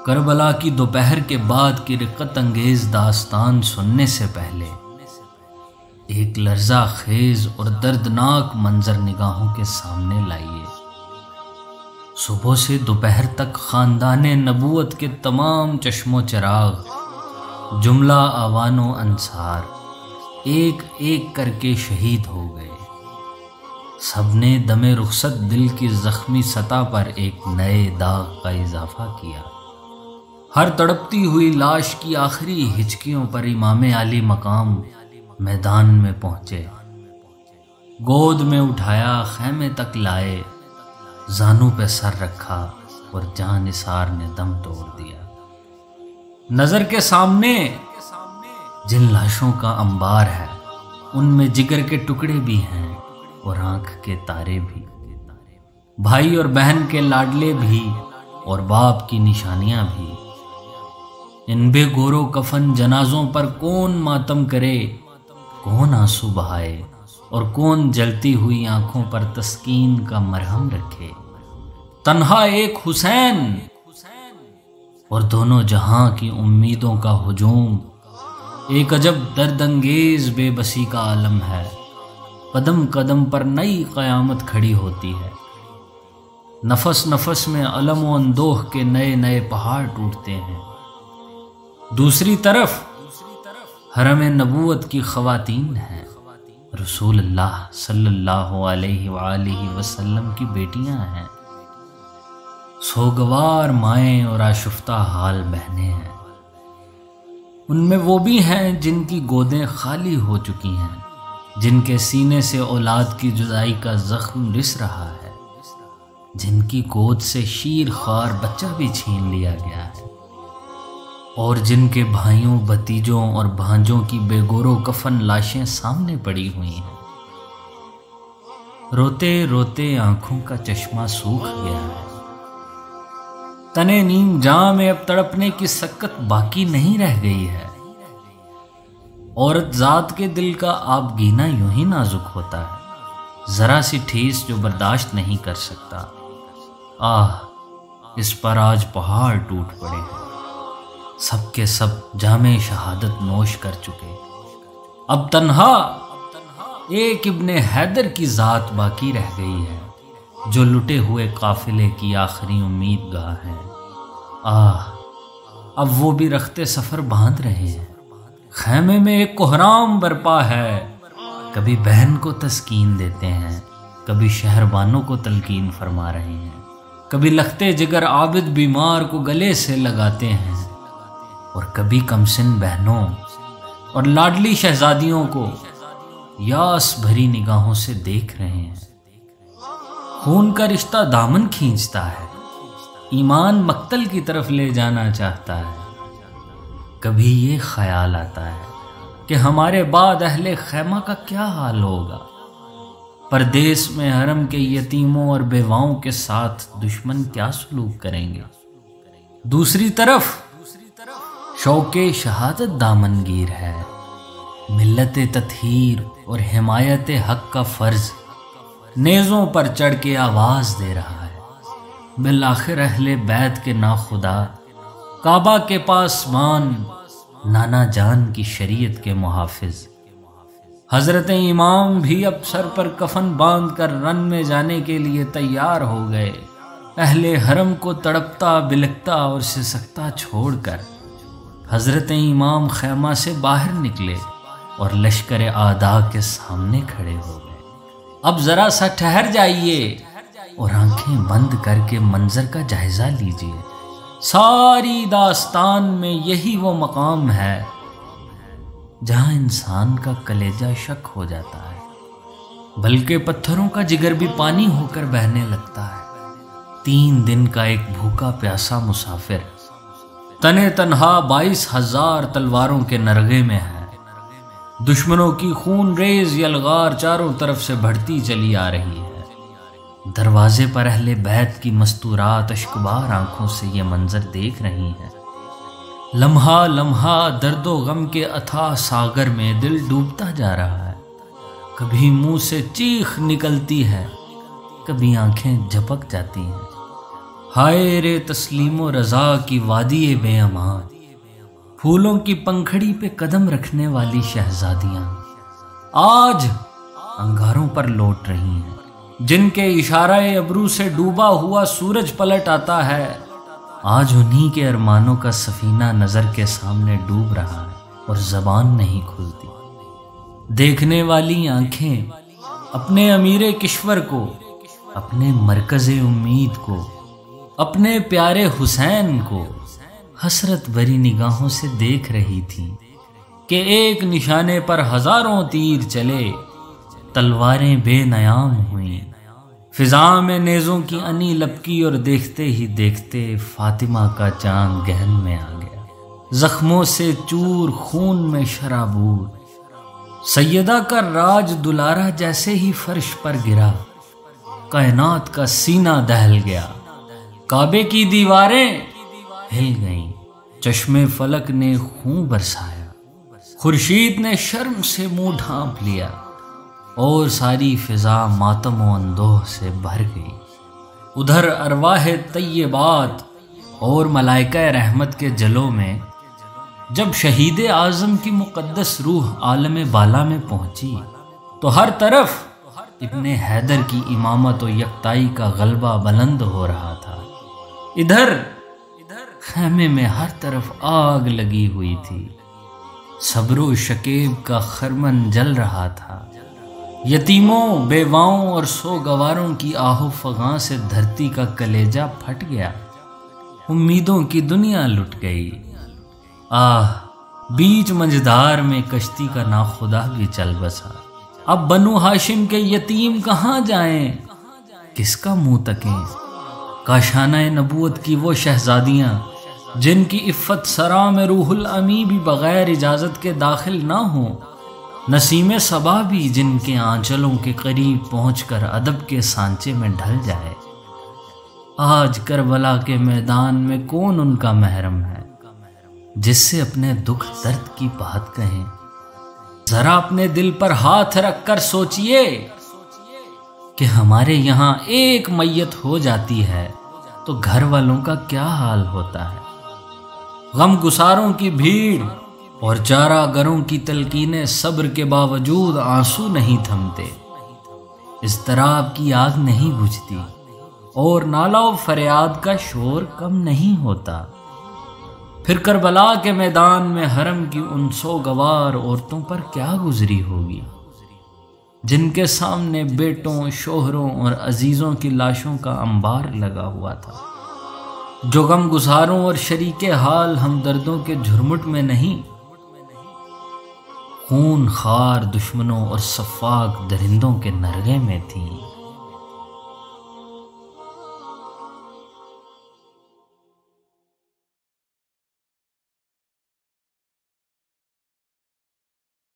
کربلا کی دوپہر کے بعد کی رقت انگیز داستان سننے سے پہلے ایک لرزہ خیز اور دردناک منظر نگاہوں کے سامنے لائیے۔ صبح سے دوپہر تک خاندان نبوت کے تمام چشم و چراغ، جملہ آوان و انصار ایک ایک کر کے شہید ہو گئے۔ سب نے دم رخصت دل کی زخمی سطح پر ایک نئے داغ کا اضافہ کیا۔ ہر تڑپتی ہوئی لاش کی آخری ہچکیوں پر امام علی مقام میدان میں پہنچے، گود میں اٹھایا، خیمے تک لائے، زانوں پہ سر رکھا اور جان نثار نے دم توڑ دیا۔ نظر کے سامنے جن لاشوں کا انبار ہے، ان میں جگر کے ٹکڑے بھی ہیں اور آنکھ کے تارے بھی، بھائی اور بہن کے لاڈلے بھی اور باپ کی نشانیاں بھی۔ ان بے گورو کفن جنازوں پر کون ماتم کرے، کون آنسو بہائے اور کون جلتی ہوئی آنکھوں پر تسکین کا مرہم رکھے۔ تنہا ایک حسین اور دونوں جہاں کی امیدوں کا ہجوم ایک عجب درد انگیز بے بسی کا عالم ہے۔ قدم قدم پر نئی قیامت کھڑی ہوتی ہے، نفس نفس میں علم و اندوہ کے نئے نئے پہاڑ ٹوٹتے ہیں۔ دوسری طرف حرم نبوت کی خواتین ہیں، رسول اللہ صلی اللہ علیہ وآلہ وسلم کی بیٹیاں ہیں، سوگوار مائیں اور آشفتہ حال بہنیں ہیں۔ ان میں وہ بھی ہیں جن کی گودیں خالی ہو چکی ہیں، جن کے سینے سے اولاد کی جدائی کا زخم رس رہا ہے، جن کی گود سے شیر خوار بچہ بھی چھین لیا گیا ہے، اور جن کے بھائیوں، بھتیجوں اور بھانجوں کی بے گورو کفن لاشیں سامنے پڑی ہوئی ہیں۔ روتے روتے آنکھوں کا چشمہ سوکھ گیا ہے، تنے نیم جاں میں اب تڑپنے کی سکت باقی نہیں رہ گئی ہے۔ عورت ذات کے دل کا آپ گینا یوں ہی نازک ہوتا ہے، ذرا سی ٹھیس جو برداشت نہیں کر سکتا۔ آہ، اس پر آج پہاڑ ٹوٹ پڑے ہیں، سب کے سب جام شہادت نوش کر چکے۔ اب تنہا ایک ابن حیدر کی ذات باقی رہ گئی ہے، جو لٹے ہوئے قافلے کی آخری امید گاہ ہے۔ آہ، اب وہ بھی رخت سفر باندھ رہے ہیں۔ خیمے میں ایک کوہرام برپا ہے، کبھی بہن کو تسکین دیتے ہیں، کبھی شہربانوں کو تلقین فرما رہے ہیں، کبھی لختے جگر عابد بیمار کو گلے سے لگاتے ہیں، اور کبھی کمسن بہنوں اور لاڈلی شہزادیوں کو یاس بھری نگاہوں سے دیکھ رہے ہیں۔ خون کا رشتہ دامن کھینچتا ہے، ایمان مقتل کی طرف لے جانا چاہتا ہے۔ کبھی یہ خیال آتا ہے کہ ہمارے بعد اہل خیمہ کا کیا حال ہوگا، پردیس میں حرم کے یتیموں اور بیواؤں کے ساتھ دشمن کیا سلوک کریں گے۔ دوسری طرف شوق شہادت دامنگیر ہے، ملت تطہیر اور حمایت حق کا فرض نیزوں پر چڑھ کے آواز دے رہا ہے۔ بالآخر اہل بیت کے ناخدا، کعبہ کے پاسبان، نانا جان کی شریعت کے محافظ، حضرت امام بھی اب سر پر کفن باندھ کر رن میں جانے کے لیے تیار ہو گئے۔ اہل حرم کو تڑپتا، بلکتا اور سسکتا چھوڑ کر حضرت امام خیمہ سے باہر نکلے اور لشکر اعداء کے سامنے کھڑے ہو گئے۔ اب ذرا سا ٹھہر جائیے اور آنکھیں بند کر کے منظر کا جائزہ لیجیے۔ ساری داستان میں یہی وہ مقام ہے جہاں انسان کا کلیجہ شک ہو جاتا ہے، بلکہ پتھروں کا جگر بھی پانی ہو کر بہنے لگتا ہے۔ 3 دن کا ایک بھوکا پیاسا مسافر تنے تنہا 22,000 تلواروں کے نرغے میں ہے۔ دشمنوں کی خون ریز یلغار چاروں طرف سے بڑھتی چلی آ رہی ہے۔ دروازے پر اہل بیت کی مستورات اشکبار آنکھوں سے یہ منظر دیکھ رہی ہیں۔ لمحہ لمحہ درد و غم کے اتھاہ ساگر میں دل ڈوبتا جا رہا ہے۔ کبھی منہ سے چیخ نکلتی ہے، کبھی آنکھیں جھپک جاتی ہیں۔ ہائے رے تسلیم و رضا کی وادی بے امان، پھولوں کی پنکھڑی پہ قدم رکھنے والی شہزادیاں آج انگاروں پر لوٹ رہی ہیں، جن کے اشارہ ابرو سے ڈوبا ہوا سورج پلٹ آتا ہے۔ آج انہی کے ارمانوں کا سفینہ نظر کے سامنے ڈوب رہا ہے اور زبان نہیں کھلتی۔ دیکھنے والی آنکھیں اپنے امیر کشور کو، اپنے مرکز امید کو، اپنے پیارے حسین کو حسرت بھری نگاہوں سے دیکھ رہی تھی کہ ایک نشانے پر ہزاروں تیر چلے، تلواریں بے نیام ہوئیں، فضا میں نیزوں کی انی لپکی اور دیکھتے ہی دیکھتے فاطمہ کا چاند گہن میں آ گیا، زخموں سے چور، خون میں شرابور۔ سیدہ کا راج دلارا جیسے ہی فرش پر گرا، کائنات کا سینہ دہل گیا، کعبے کی دیواریں ہل گئیں، چشم فلک نے خون برسایا، خورشید نے شرم سے منہ ڈھانپ لیا اور ساری فضا ماتم و اندوہ سے بھر گئی۔ ادھر ارواح طیبات اور ملائکہ رحمت کے جلوں میں جب شہید اعظم کی مقدس روح عالم بالا میں پہنچی تو ہر طرف ابن حیدر کی امامت و یکتائی کا غلبہ بلند ہو رہا تھا۔ ادھر خیمے میں ہر طرف آگ لگی ہوئی تھی، صبر و شکیب کا خرمن جل رہا تھا، یتیموں، بیواؤں اور سوگواروں کی آہ و فغاں سے دھرتی کا کلیجہ پھٹ گیا، امیدوں کی دنیا لٹ گئی۔ بیچ منجدار میں کشتی کا ناخدا بھی چل بسا، اب بنو ہاشم کے یتیم کہاں جائیں، کس کا منہ تکیں؟ کاشانہ نبوت کی وہ شہزادیاں جن کی عفت سرا میں روح الامی بھی بغیر اجازت کے داخل نہ ہوں، نسیم صبا بھی جن کے آنچلوں کے قریب پہنچ کر ادب کے سانچے میں ڈھل جائے۔ آج کربلا کے میدان میں کون ان کا محرم ہے جس سے اپنے دکھ درد کی بات کہیں؟ ذرا اپنے دل پر ہاتھ رکھ کر سوچئے کہ ہمارے یہاں ایک میت ہو جاتی ہے تو گھر والوں کا کیا حال ہوتا ہے۔ غم گساروں کی بھیڑ اور چارہ گروں کی تلقینیں صبر کے باوجود آنسو نہیں تھمتے، اضطراب کی آگ نہیں بجھتی اور نالہ و فریاد کا شور کم نہیں ہوتا۔ پھر کربلا کے میدان میں حرم کی ان سوگوار عورتوں پر کیا گزری ہوگی جن کے سامنے بیٹوں، شوہروں اور عزیزوں کی لاشوں کا انبار لگا ہوا تھا، جو غم گساروں اور شریک حال ہمدردوں کے جھرمٹ میں نہیں، خون خوار دشمنوں اور سفاک درندوں کے نرغے میں تھیں۔